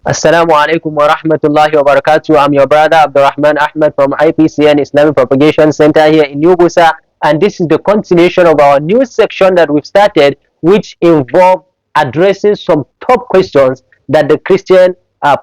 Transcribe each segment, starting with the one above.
Assalamu alaikum wa rahmatullahi wa barakatuh. I'm your brother Abdulrahman Ahmed from IPCN Islamic Propagation Center here in Yugusa, and this is the continuation of our new section that we've started, which involve addressing some top questions that the Christian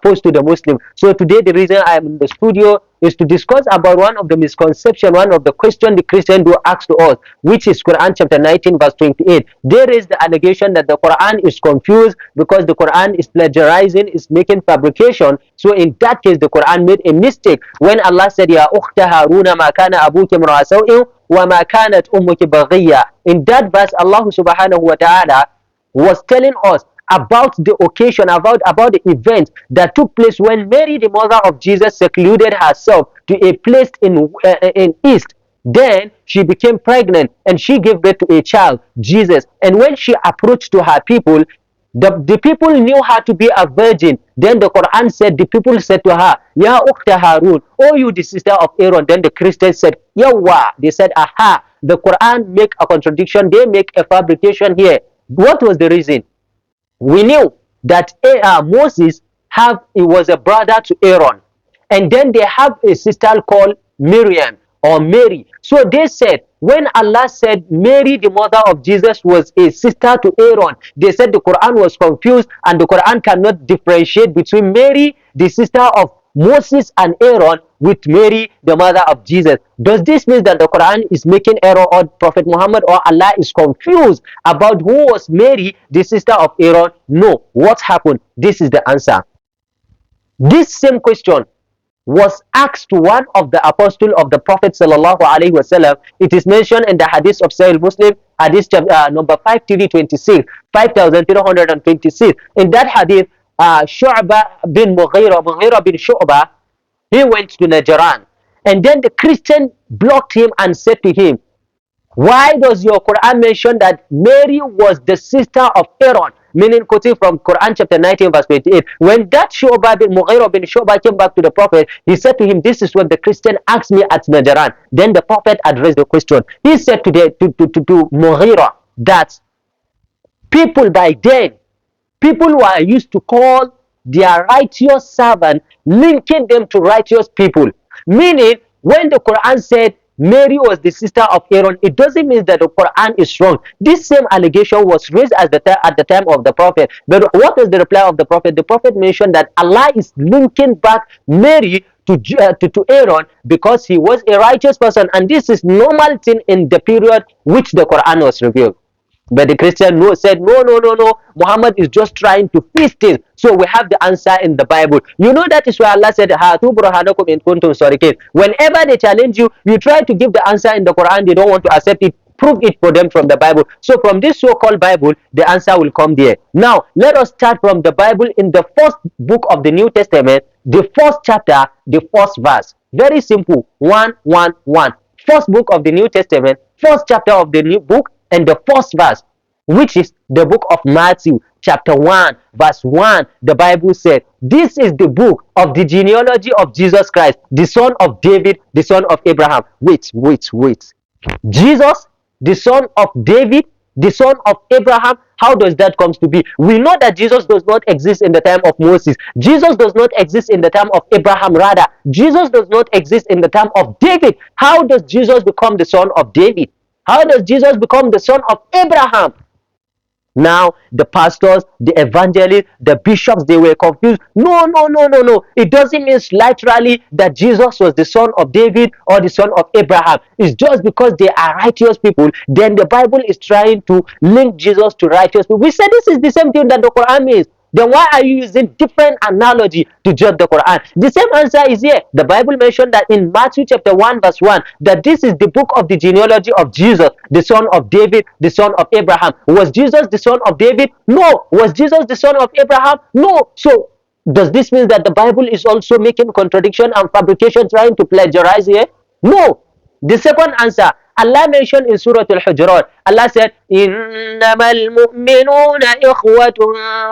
posed to the Muslim. So today, the reason I'm in the studio is to discuss about one of the misconception, one of the question the Christian do ask to us, which is Quran chapter 19 verse 28. There is the allegation that the Quran is confused because the Quran is plagiarizing, is making fabrication. So in that case, the Quran made a mistake when Allah said, "Ya ukhta Haruna ma kana abuki imra'a saw'in wa ma kanat ummuki baghiya." In that verse, Allah subhanahu wa ta'ala was telling us about the occasion, about the event that took place when Mary, the mother of Jesus, secluded herself to a place in East. Then she became pregnant and she gave birth to a child, Jesus. And when she approached to her people, the people knew her to be a virgin. Then the Quran said, the people said to her, Ya Ukhta Harun, oh you the sister of Aaron. Then the Christians said, Yawa. They said, aha, the Quran make a contradiction. They make a fabrication here. What was the reason? We knew that Moses he was a brother to Aaron, and then they have a sister called Miriam or Mary. So they said when Allah said Mary, the mother of Jesus, was a sister to Aaron, they said the Quran was confused and the Quran cannot differentiate between Mary, the sister of Moses, and Aaron with Mary, the mother of Jesus. Does this mean that the Quran is making error, or Prophet Muhammad or Allah is confused about who was Mary, the sister of Aaron? No. What happened? This is the answer. This same question was asked to one of the apostles of the Prophet sallallahu alaihi wasallam. It is mentioned in the hadith of Sahih Muslim, hadith number 5326, 5326. In that hadith, Mughira bin Shu'bah, he went to Najran, and then the Christian blocked him and said to him, why does your Quran mention that Mary was the sister of Aaron? Meaning, quoting from Quran chapter 19 verse 28. When that Mughira bin Shu'bah came back to the Prophet, he said to him, this is what the Christian asked me at Najran. Then the Prophet addressed the question. He said to Mughira that people by then, people were used to call their righteous servant, linking them to righteous people. Meaning, when the Quran said Mary was the sister of Aaron, it doesn't mean that the Quran is wrong. This same allegation was raised at the time of the Prophet. But what is the reply of the Prophet? The Prophet mentioned that Allah is linking back Mary to Aaron because he was a righteous person, and this is normal thing in the period which the Quran was revealed. But the Christian said, no, no, no, no. Muhammad is just trying to twist it. So we have the answer in the Bible. You know that is why Allah said, whenever they challenge you, you try to give the answer in the Quran. They don't want to accept it. Prove it for them from the Bible. So from this so-called Bible, the answer will come there. Now, let us start from the Bible in the first book of the New Testament, the first chapter, the first verse. Very simple. 1:1:1. First book of the New Testament, first chapter of the new book, and the first verse, which is the book of Matthew chapter 1 verse 1. The Bible said, this is the book of the genealogy of Jesus Christ, the son of David, the son of Abraham. Wait. Jesus, the son of David, the son of Abraham. How does that come to be? We know that Jesus does not exist in the time of Moses. Jesus does not exist in the time of Abraham. Rather, Jesus does not exist in the time of David. How does Jesus become the son of David? How does Jesus become the son of Abraham? Now, the pastors, the evangelists, the bishops, they were confused. No. It doesn't mean literally that Jesus was the son of David or the son of Abraham. It's just because they are righteous people. Then the Bible is trying to link Jesus to righteous people. We said this is the same thing that the Quran means. Then why are you using different analogy to judge the Quran? The same answer is here. The Bible mentioned that in Matthew chapter 1 verse 1, that this is the book of the genealogy of Jesus, the son of David, the son of Abraham. Was Jesus the son of David? No. Was Jesus the son of Abraham? No. So does this mean that the Bible is also making contradiction and fabrication, trying to plagiarize here? No. The second answer, Allah mentioned in Surah Al-Hujurat, Allah said, إِنَّمَا الْمُؤْمِنُونَ إِخْوَةٌ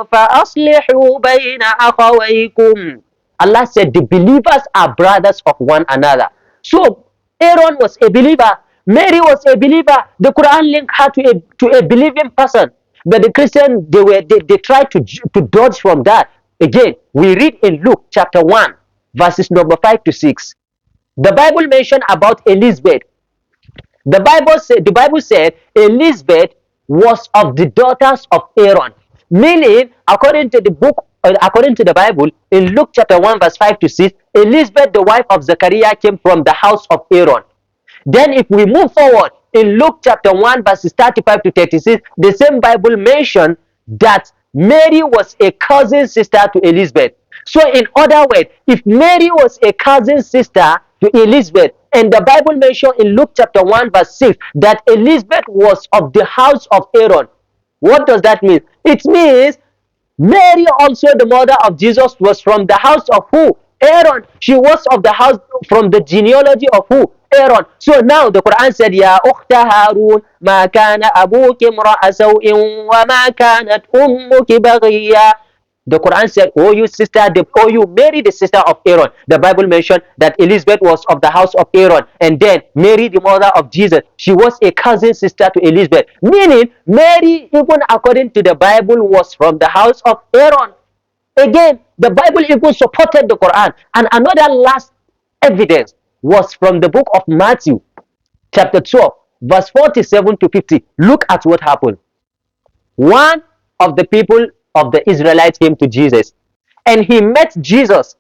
فَأَصْلِحُوا بَيْنَ أَخَوَيْكُمْ. Allah said the believers are brothers of one another. So Aaron was a believer, Mary was a believer. The Quran linked her to a believing person. But the Christian, they tried to dodge from that. Again, we read in Luke chapter 1, verses number 5 to 6. The Bible mentioned about Elizabeth. The Bible said Elizabeth was of the daughters of Aaron. Meaning, according to the Bible, in Luke chapter 1, verse 5 to 6, Elizabeth, the wife of Zechariah, came from the house of Aaron. Then, if we move forward in Luke chapter 1, verses 35 to 36, the same Bible mentioned that Mary was a cousin sister to Elizabeth. So, in other words, if Mary was a cousin sister to Elizabeth, and the Bible mentioned in Luke chapter 1, verse 6, that Elizabeth was of the house of Aaron, what does that mean? It means Mary, also the mother of Jesus, was from the house of who? Aaron. She was of the house, from the genealogy of who? Aaron. So now the Quran said, Ya ukhta Harun, ma kana abuki imra'a saw'in wa ma kanat ummuki baghiya. The Quran said, oh you sister, oh you Mary, the sister of Aaron. The Bible mentioned that Elizabeth was of the house of Aaron. And then Mary, the mother of Jesus, she was a cousin sister to Elizabeth. Meaning, Mary, even according to the Bible, was from the house of Aaron. Again, the Bible even supported the Quran. And another last evidence was from the book of Matthew, chapter 12, verse 47 to 50. Look at what happened. One of the people of the Israelites came to Jesus, and he met Jesus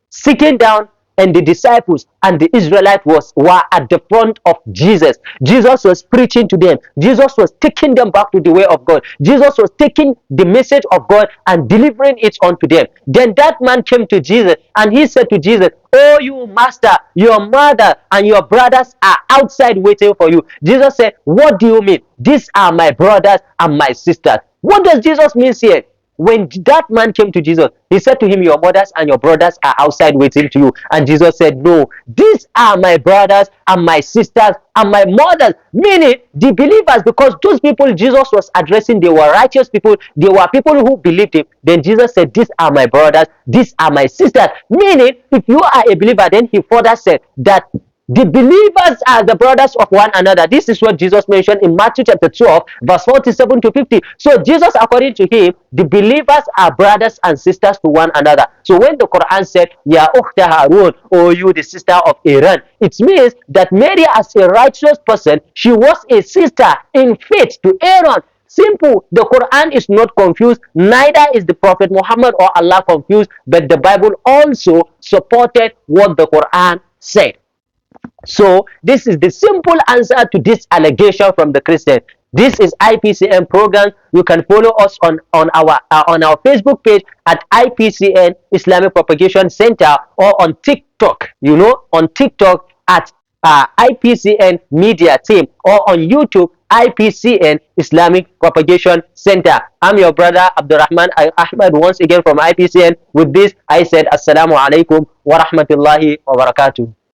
sitting down, and the disciples and the Israelites were at the front of Jesus. Jesus was preaching to them. Jesus was taking them back to the way of God. Jesus was taking the message of God and delivering it unto them. Then that man came to Jesus, and he said to Jesus, oh you master, your mother and your brothers are outside waiting for you. Jesus said, what do you mean? These are my brothers and my sisters. What does Jesus mean here? When that man came to Jesus, he said to him, your mothers and your brothers are outside waiting to you. And Jesus said, no, these are my brothers and my sisters and my mothers. Meaning the believers, because those people Jesus was addressing, they were righteous people. They were people who believed him. Then Jesus said, these are my brothers, these are my sisters. Meaning, if you are a believer, then he further said that the believers are the brothers of one another. This is what Jesus mentioned in Matthew chapter 12, verse 47 to 50. So Jesus, according to him, the believers are brothers and sisters to one another. So when the Quran said, Ya ukhta Harun, oh you the sister of Aaron, it means that Mary, as a righteous person, she was a sister in faith to Aaron. Simple. The Quran is not confused, neither is the Prophet Muhammad or Allah confused, but the Bible also supported what the Quran said. So this is the simple answer to this allegation from the Christian. This is IPCN program. You can follow us on our Facebook page at IPCN Islamic Propagation Center, or on TikTok. On TikTok at IPCN Media Team, or on YouTube IPCN Islamic Propagation Center. I'm your brother Abdulrahman Ahmed once again from IPCN. With this, I said Assalamu alaikum wa rahmatullahi wa barakatuh.